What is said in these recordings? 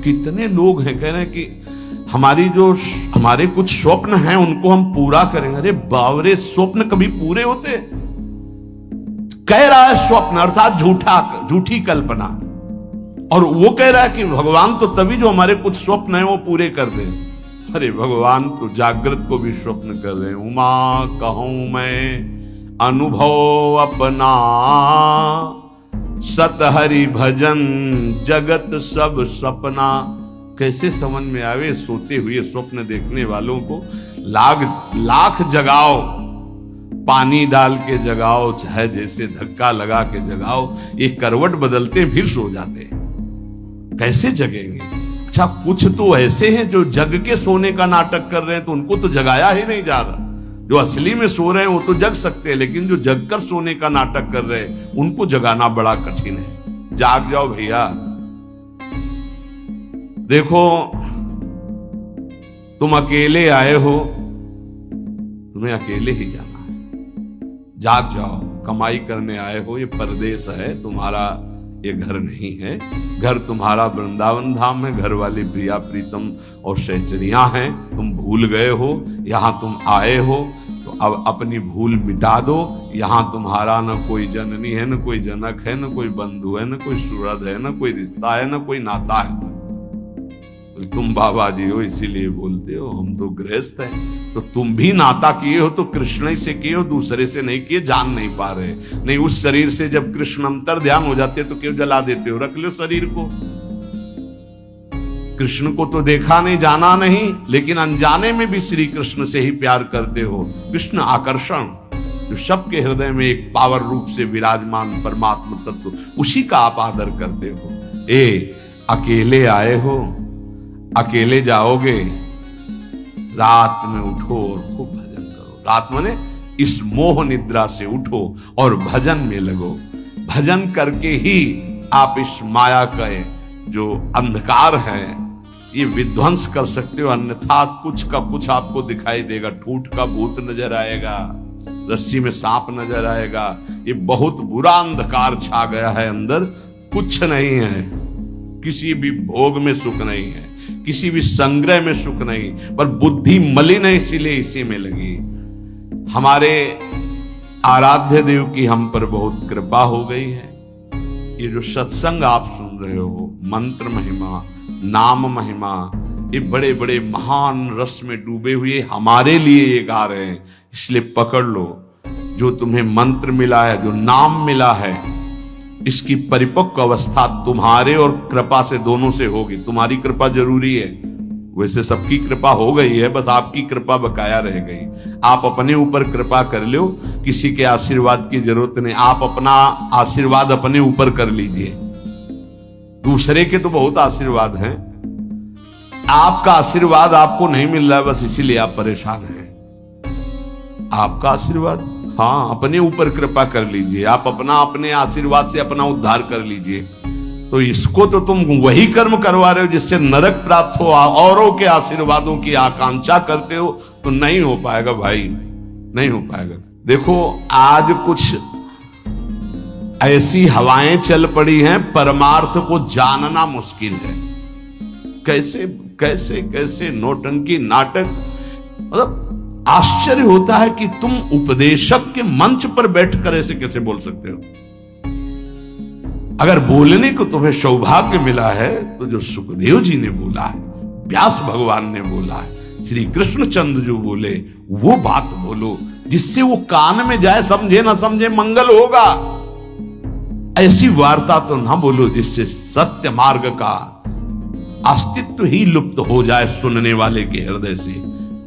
कितने लोग हैं कह रहे हैं कि हमारे कुछ स्वप्न हैं उनको हम पूरा करेंगे। अरे बावरे, स्वप्न कभी पूरे होते? कह रहा है स्वप्न अर्थात झूठी कल्पना, और वो कह रहा है कि भगवान तो तभी जो हमारे कुछ स्वप्न हैं वो पूरे कर दे। अरे भगवान तो जागृत को भी स्वप्न कर रहे हैं। उमा कहूं मैं अनुभव अपना, सत हरि भजन जगत सब सपना। कैसे समझ में आवे सोते हुए स्वप्न देखने वालों को। लाख जगाओ, पानी डाल के जगाओ, चाहे जैसे धक्का लगा के जगाओ, एक करवट बदलते फिर सो जाते। कैसे जगेंगे? अच्छा, कुछ तो ऐसे हैं जो जग के सोने का नाटक कर रहे हैं, तो उनको तो जगाया ही नहीं जा रहा। जो असली में सो रहे हैं वो तो जग सकते हैं, लेकिन जो जग कर सोने का नाटक कर रहे हैं उनको जगाना बड़ा कठिन है। जाग जाओ भैया। देखो, तुम अकेले आए हो, तुम्हें अकेले ही जाना है। जाग जाओ, कमाई करने आए हो, ये परदेश है तुम्हारा, ये घर नहीं है। घर तुम्हारा वृंदावन धाम है, घर वाली प्रिया प्रीतम और सहचरियां हैं। तुम भूल गए हो, यहां तुम आए हो तो अब अपनी भूल मिटा दो। यहां तुम्हारा न कोई जननी है, न कोई जनक है, न कोई बंधु है, न कोई सुहृद है, न कोई रिश्ता है, न कोई नाता है। तुम बाबा जी हो इसीलिए बोलते हो, हम तो गृहस्थ हैं। तो तुम भी नाता किए हो तो कृष्ण ही से किए हो, दूसरे से नहीं किए। जान नहीं पा रहे, नहीं उस शरीर से जब कृष्ण अंतर ध्यान हो जाते तो क्यों जला देते हो? रख लो शरीर को। कृष्ण को तो देखा नहीं, जाना नहीं, लेकिन अनजाने में भी श्री कृष्ण से ही प्यार करते हो। कृष्ण आकर्षण जो सबके हृदय में एक पावर रूप से विराजमान परमात्मा तत्व, उसी का आप आदर करते हो। अकेले आए हो, अकेले जाओगे, रात में उठो और खूब भजन करो। रात माने इस मोह निद्रा से उठो और भजन में लगो। भजन करके ही आप इस माया का जो अंधकार है ये विध्वंस कर सकते हो, अन्यथा कुछ का कुछ आपको दिखाई देगा। ठूठ का भूत नजर आएगा, रस्सी में सांप नजर आएगा। ये बहुत बुरा अंधकार छा गया है अंदर। कुछ नहीं है, किसी भी भोग में सुख नहीं है, किसी भी संग्रह में सुख नहीं, पर बुद्धि मलिन है, इसीलिए इसी में लगी। हमारे आराध्य देव की हम पर बहुत कृपा हो गई है। ये जो सत्संग आप सुन रहे हो, मंत्र महिमा, नाम महिमा, ये बड़े बड़े महान रस में डूबे हुए हमारे लिए ये गा रहे हैं। इसलिए पकड़ लो, जो तुम्हें मंत्र मिला है, जो नाम मिला है, इसकी परिपक्व अवस्था तुम्हारे और कृपा से दोनों से होगी। तुम्हारी कृपा जरूरी है, वैसे सबकी कृपा हो गई है, बस आपकी कृपा बकाया रह गई। आप अपने ऊपर कृपा कर लो, किसी के आशीर्वाद की जरूरत नहीं। आप अपना आशीर्वाद अपने ऊपर कर लीजिए। दूसरे के तो बहुत आशीर्वाद हैं, आपका आशीर्वाद आपको नहीं मिल रहा है, बस इसीलिए आप परेशान हैं। आपका आशीर्वाद, हाँ, अपने ऊपर कृपा कर लीजिए। आप अपने आशीर्वाद से अपना उद्धार कर लीजिए। तो इसको तो तुम वही कर्म करवा रहे हो जिससे नरक प्राप्त हो, औरों के आशीर्वादों की आकांक्षा करते हो, तो नहीं हो पाएगा भाई, नहीं हो पाएगा। देखो, आज कुछ ऐसी हवाएं चल पड़ी हैं, परमार्थ को जानना मुश्किल है। कैसे कैसे कैसे नौटंकी नाटक, मतलब आश्चर्य होता है कि तुम उपदेशक के मंच पर बैठकर ऐसे कैसे बोल सकते हो। अगर बोलने को तुम्हें सौभाग्य मिला है तो जो सुखदेव जी ने बोला है, व्यास भगवान ने बोला है, श्री कृष्णचंद्र जो बोले, वो बात बोलो जिससे वो कान में जाए। समझे ना समझे, मंगल होगा। ऐसी वार्ता तो ना बोलो जिससे सत्य मार्ग का अस्तित्व ही लुप्त हो जाए सुनने वाले के हृदय से।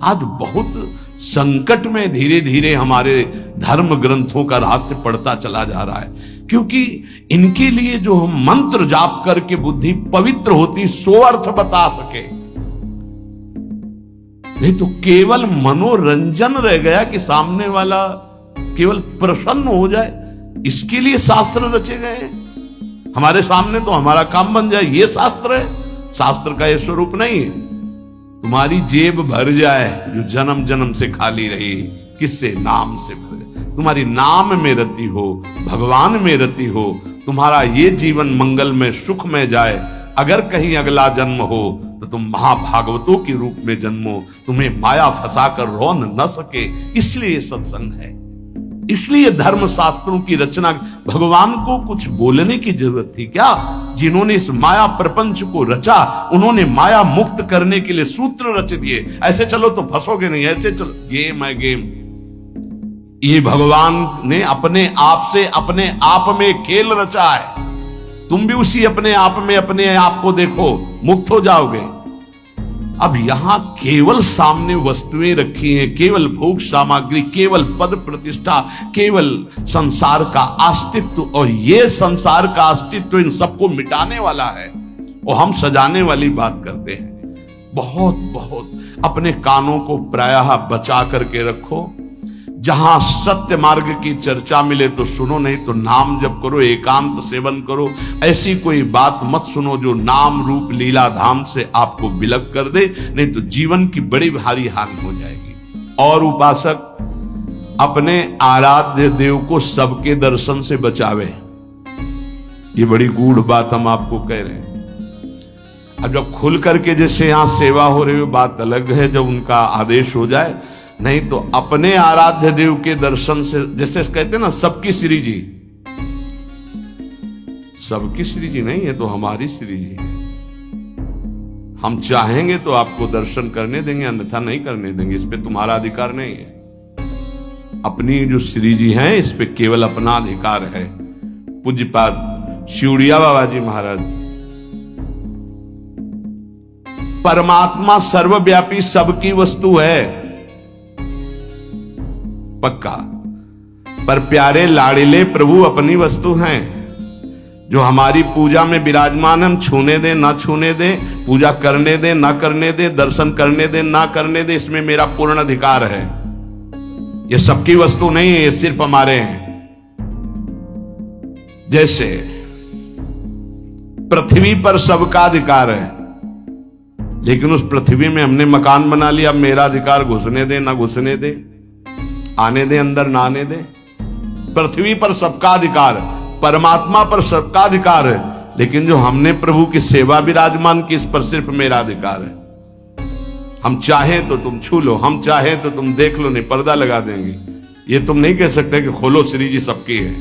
आज बहुत संकट में धीरे धीरे हमारे धर्म ग्रंथों का रहस्य पड़ता चला जा रहा है, क्योंकि इनके लिए जो हम मंत्र जाप करके बुद्धि पवित्र होती, सो अर्थ बता सके। नहीं तो केवल मनोरंजन रह गया कि सामने वाला केवल प्रसन्न हो जाए, इसके लिए शास्त्र रचे गए। हमारे सामने तो हमारा काम बन जाए, ये शास्त्र है। शास्त्र का ये स्वरूप नहीं है। तुम्हारी जेब भर जाए जो जन्म जन्म से खाली रही, किससे? नाम से भर जाए। तुम्हारी नाम में रति हो, भगवान में रति हो, तुम्हारा ये जीवन मंगल में सुख में जाए, अगर कहीं अगला जन्म हो तो तुम महाभागवतों के रूप में जन्मो, तुम्हें माया फंसाकर रोन न सके, इसलिए सत्संग है। इसलिए धर्म शास्त्रों की रचना, भगवान को कुछ बोलने की जरूरत थी क्या? जिन्होंने इस माया प्रपंच को रचा, उन्होंने माया मुक्त करने के लिए सूत्र रच दिए। ऐसे चलो तो फंसोगे नहीं, ऐसे चलो, गेम है गेम। ये भगवान ने अपने आप से अपने आप में खेल रचा है। तुम भी उसी अपने आप में अपने आप को देखो, मुक्त हो जाओगे। अब यहां केवल सामने वस्तुएं रखी हैं, केवल भोग सामग्री, केवल पद प्रतिष्ठा, केवल संसार का अस्तित्व, और ये संसार का अस्तित्व इन सबको मिटाने वाला है और हम सजाने वाली बात करते हैं। बहुत बहुत अपने कानों को प्रायः बचा करके रखो। जहां सत्य मार्ग की चर्चा मिले तो सुनो, नहीं तो नाम जप करो, एकांत सेवन करो। ऐसी कोई बात मत सुनो जो नाम रूप लीला धाम से आपको विलग कर दे, नहीं तो जीवन की बड़ी भारी हानि हो जाएगी। और उपासक अपने आराध्य देव को सबके दर्शन से बचावे। ये बड़ी गूढ़ बात हम आपको कह रहे हैं। अब जब खुल करके जैसे यहां सेवा हो रही हो बात अलग है, जब उनका आदेश हो जाए, नहीं तो अपने आराध्य देव के दर्शन से, जैसे कहते हैं ना सबकी श्री जी, सबकी श्री जी नहीं है तो हमारी श्री जी है। हम चाहेंगे तो आपको दर्शन करने देंगे, अन्यथा नहीं करने देंगे। इस पे तुम्हारा अधिकार नहीं है। अपनी जो श्री जी हैं इस पे केवल अपना अधिकार है। पूज्यपाद शिवड़िया बाबा जी महाराज, परमात्मा सर्वव्यापी सबकी वस्तु है पक्का, पर प्यारे लाड़िले प्रभु अपनी वस्तु हैं। जो हमारी पूजा में विराजमान, हम छूने दे ना छूने दे, पूजा करने दे ना करने दे, दर्शन करने दे ना करने दे, इसमें मेरा पूर्ण अधिकार है। ये सबकी वस्तु नहीं है, ये सिर्फ हमारे हैं। जैसे पृथ्वी पर सबका अधिकार है, लेकिन उस पृथ्वी में हमने मकान बना लिया, अब मेरा अधिकार घुसने दे ना घुसने दे, आने दे अंदर ना आने दे। पृथ्वी पर सबका अधिकार है, परमात्मा पर सबका अधिकार है, लेकिन जो हमने प्रभु की सेवा विराजमान की, इस पर सिर्फ मेरा अधिकार है। हम चाहें तो तुम छू लो, हम चाहें तो तुम देख लो, नहीं पर्दा लगा देंगे। ये तुम नहीं कह सकते कि खोलो श्री जी सबकी है,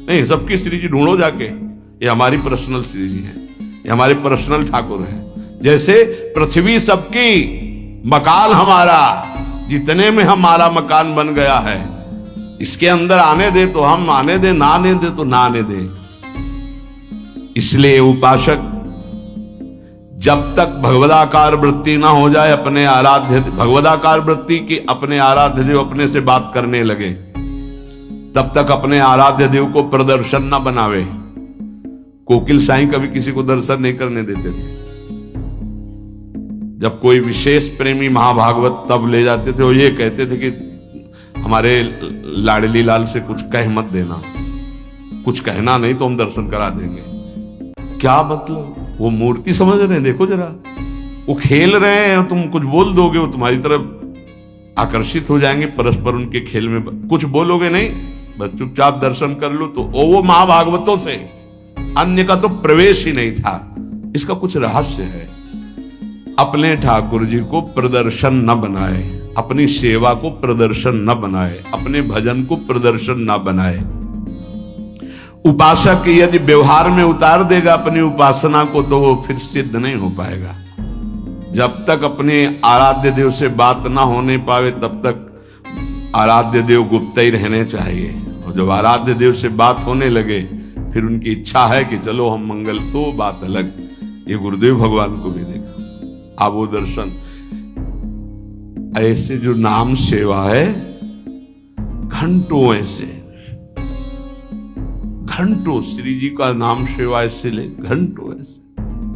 नहीं, सबकी श्री जी ढूंढो जाके। ये हमारी पर्सनल श्री जी है, ये हमारे पर्सनल ठाकुर है। जैसे पृथ्वी सबकी, मकान हमारा, जितने में हमारा मकान बन गया है, इसके अंदर आने दे तो हम आने दे, ना आने दे तो ना आने दे। इसलिए उपासक जब तक भगवदाकार वृत्ति ना हो जाए, अपने आराध्य भगवदाकार वृत्ति की अपने आराध्य देव अपने से बात करने लगे, तब तक अपने आराध्य देव को प्रदर्शन ना बनावे। कोकिल साईं कभी किसी को दर्शन नहीं करने देते थे। जब कोई विशेष प्रेमी महाभागवत तब ले जाते थे, वो ये कहते थे कि हमारे लाडली लाल से कुछ कह मत देना, कुछ कहना नहीं तो हम दर्शन करा देंगे। क्या मतलब? वो मूर्ति समझ रहे हैं, देखो जरा, वो खेल रहे हैं, तुम कुछ बोल दोगे वो तुम्हारी तरफ आकर्षित हो जाएंगे, परस्पर उनके खेल में कुछ बोलोगे नहीं, बस चुपचाप दर्शन कर लो। तो वो महाभागवतों से अन्य का तो प्रवेश ही नहीं था। इसका कुछ रहस्य है। अपने ठाकुर जी को प्रदर्शन न बनाए, अपनी सेवा को प्रदर्शन न बनाए, अपने भजन को प्रदर्शन न बनाए। उपासक यदि व्यवहार में उतार देगा अपनी उपासना को, तो वो फिर सिद्ध नहीं हो पाएगा। जब तक अपने आराध्य देव से बात ना होने पावे, तब तक आराध्य देव गुप्त ही रहने चाहिए। और जब आराध्य देव से बात होने लगे, फिर उनकी इच्छा है कि चलो हम मंगल, तो बात अलग। ये गुरुदेव भगवान को भी देखा, आप वो दर्शन। ऐसे जो नाम सेवा है, घंटों ऐसे, घंटों श्री जी का नाम सेवा ऐसे ले, घंटों ऐसे,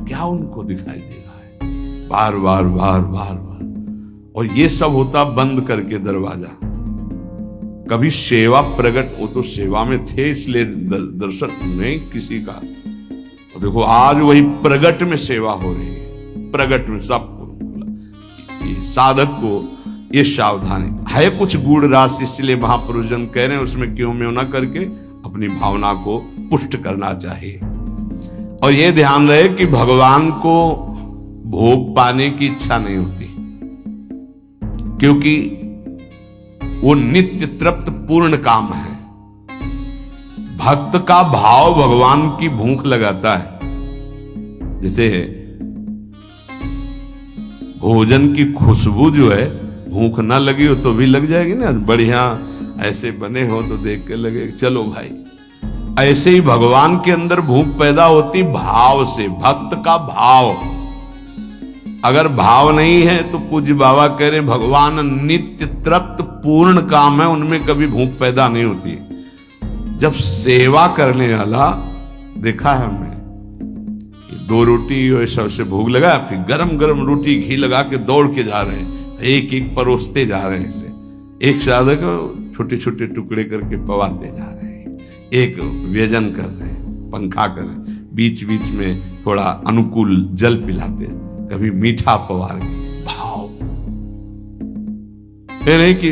क्या उनको दिखाई दे रहा है? बार बार बार बार बार। और ये सब होता बंद करके दरवाजा। कभी सेवा प्रकट, वो तो सेवा में थे इसलिए दर्शन नहीं किसी का। और देखो आज वही प्रकट में सेवा हो रही है, प्रकट में सबको। ये साधक को ये सावधानी है, कुछ गूढ़ रास, इसलिए महापुरुष जन कह रहे हैं उसमें क्यों में ना करके अपनी भावना को पुष्ट करना चाहिए। और ये ध्यान रहे कि भगवान को भोग पाने की इच्छा नहीं होती, क्योंकि वो नित्य तृप्त पूर्ण काम है। भक्त का भाव भगवान की भूख लगाता है। जैसे भोजन की खुशबू जो है, भूख ना लगी हो तो भी लग जाएगी ना, बढ़िया ऐसे बने हो तो देख के लगे चलो भाई। ऐसे ही भगवान के अंदर भूख पैदा होती भाव से, भक्त का भाव। अगर भाव नहीं है तो पूज्य बाबा कह रहे भगवान नित्य तृप्त पूर्ण काम है, उनमें कभी भूख पैदा नहीं होती। जब सेवा करने वाला देखा है हमने, 2 रोटी और सबसे भूख लगा, फिर गरम गरम रोटी घी लगा के दौड़ के जा रहे हैं, एक एक परोसते जा रहे हैं। ऐसे एक साधक छोटे छोटे टुकड़े करके पवाते जा रहे हैं, एक व्यजन कर रहे हैं, पंखा कर रहे हैं, बीच बीच में थोड़ा अनुकूल जल पिलाते, कभी मीठा पवार के भाव। फिर एक ही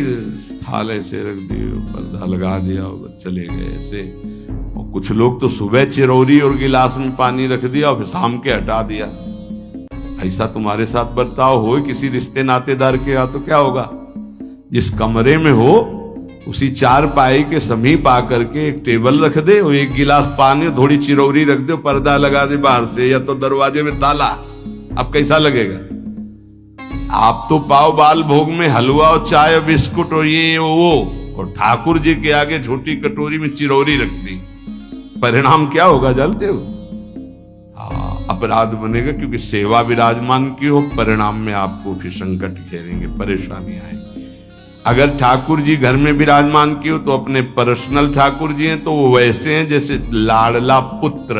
थाल ऐसे रख दिए, पर्दा लगा दिया और चले गए ऐसे। और कुछ लोग तो सुबह चिरौरी और गिलास में पानी रख दिया और फिर शाम के हटा दिया। ऐसा तुम्हारे साथ बर्ताव हो किसी रिश्ते नातेदार के यहाँ तो क्या होगा? जिस कमरे में हो उसी 4 पाई के समीप आकर के एक टेबल रख दे और एक गिलास पानी, थोड़ी चिरौरी रख दे, पर्दा लगा दे बाहर से, या तो दरवाजे में ताला। अब कैसा लगेगा? आप तो पाव बाल भोग में हलवा और चाय और बिस्कुट और ये वो, और ठाकुर जी के आगे छोटी कटोरी में चिरौरी रख दी। परिणाम क्या होगा जानते हो? अपराध बनेगा, क्योंकि सेवा विराजमान की हो, परिणाम में आपको फिर संकट घेरेंगे, परेशानी आएगी। अगर ठाकुर जी घर में विराजमान की हो तो अपने पर्सनल ठाकुर जी हैं तो वो वैसे हैं जैसे लाडला पुत्र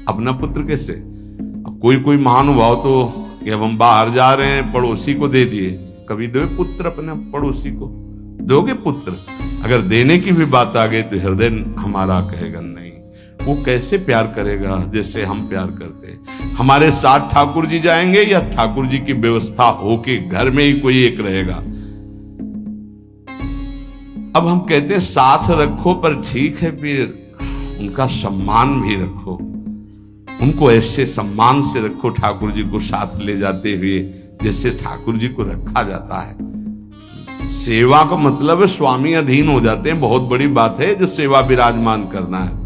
अपना पुत्र। कैसे? अब कोई महानुभाव तो कि अब हम बाहर जा रहे हैं, पड़ोसी को दे दिए, कभी दो पुत्र अपने पड़ोसी को दोगे पुत्र? अगर देने की भी बात आ गई तो हृदय हमारा कहेगा नहीं। वो कैसे प्यार करेगा जैसे हम प्यार करते हैं? हमारे साथ ठाकुर जी जाएंगे या ठाकुर जी की व्यवस्था होके घर में ही कोई एक रहेगा? अब हम कहते हैं साथ रखो, पर ठीक है फिर उनका सम्मान भी रखो, उनको ऐसे सम्मान से रखो ठाकुर जी को साथ ले जाते हुए जैसे ठाकुर जी को रखा जाता है। सेवा का मतलब है स्वामी अधीन हो जाते हैं, बहुत बड़ी बात है जो सेवा विराजमान करना है।